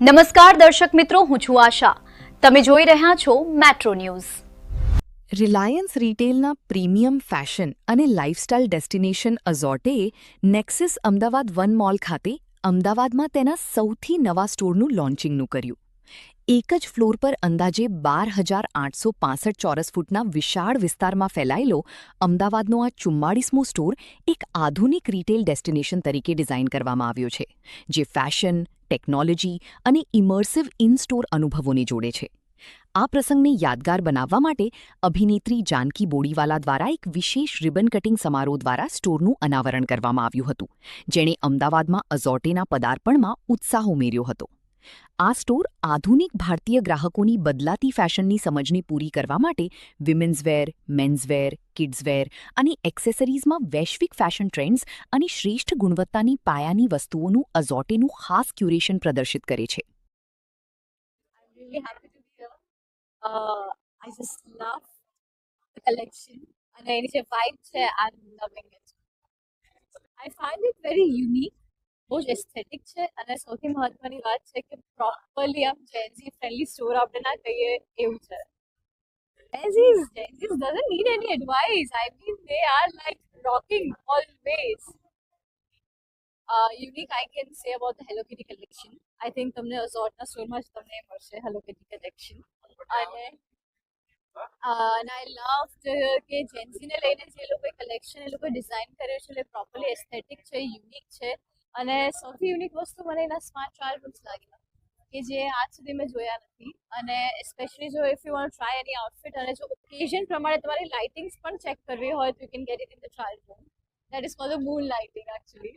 નમસ્કાર દર્શક મિત્રો, હું છું આશા. તમે જોઈ રહ્યા છો મેટ્રો ન્યૂઝ. રિલાયન્સ રિટેલના પ્રીમિયમ ફેશન અને લાઇફસ્ટાઇલ ડેસ્ટિનેશન અઝોર્ટેએ નેક્સસ અમદાવાદ વન મોલ ખાતે અમદાવાદમાં તેના સૌથી નવા સ્ટોરનું લોન્ચિંગનું કર્યું. એક જ ફ્લોર પર અંદાજે 12,865 ચોરસ ફૂટના વિશાળ વિસ્તારમાં ફેલાયેલો અમદાવાદનો આ 44મો સ્ટોર એક આધુનિક રિટેલ ડેસ્ટિનેશન તરીકે ડિઝાઇન કરવામાં આવ્યો છે, જે ફેશન, ટેકનોલોજી અને ઇમર્સિવ ઇન-સ્ટોર અનુભવોને જોડે છે. આ પ્રસંગને યાદગાર બનાવવા માટે અભિનેત્રી જાનકી બોડીવાલા દ્વારા એક વિશેષ રિબન કટિંગ સમારોહ દ્વારા સ્ટોરનું અનાવરણ કરવામાં આવ્યું હતું, જેણે અમદાવાદમાં અઝોર્ટેના પદાર્પણમાં ઉત્સાહ ઉમેર્યો હતો. આ સ્ટોર આધુનિક ભારતીય ગ્રાહકોની બદલાતી ફેશનની સમજને પૂરી કરવા માટે વિમેન્સવેર, મેન્સવેર, કિડ્સવેર અને એક્સેસરીઝમાં વૈશ્વિક ફેશન ટ્રેન્ડ્સ અને શ્રેષ્ઠ ગુણવત્તાની પાયાની વસ્તુઓનું અઝોર્ટેનું ખાસ ક્યુરેશન પ્રદર્શિત કરે છે. I'm really happy to be here. I just love the collection and any vibe છે, I'm loving it. I find it very unique. બહુ જ એસ્થેટિક છે અને સૌથી મહત્વની વાત છે કે પ્રોપરલી આમ જેન્ઝી ફ્રેન્ડલી સ્ટોર આપણે ના કહીએ એવું છે. Gen Zs doesn't need any advice. I mean, they are like rocking always. Unique I can say about the Hello Kitty collection. I think તમને અઝોર્ટના સ્ટોરમાં જ તમને મળશે Hello Kitty collection. અને and I loved કે જેન્ઝીને લઈને જે લોકોએ કલેક્શન એ લોકોએ ડિઝાઇન કર્યો છે, એ પ્રોપરલી એસ્થેટિક છે, યુનિક છે. અને સૌથી યુનિક વસ્તુ મને એના સ્માર્ટ ટ્રાયલ રૂમ્સ લાગ્યા કે જે આજ સુધી મેં જોયા નથી. અને સ્પેશિયલી જો if you want try any outfit અને જો ઓકેઝન પ્રમાણે તમારી લાઇટિંગ્સ પણ ચેક કરવી હોય તો you can get it in the trial room. That is called the moon lighting actually.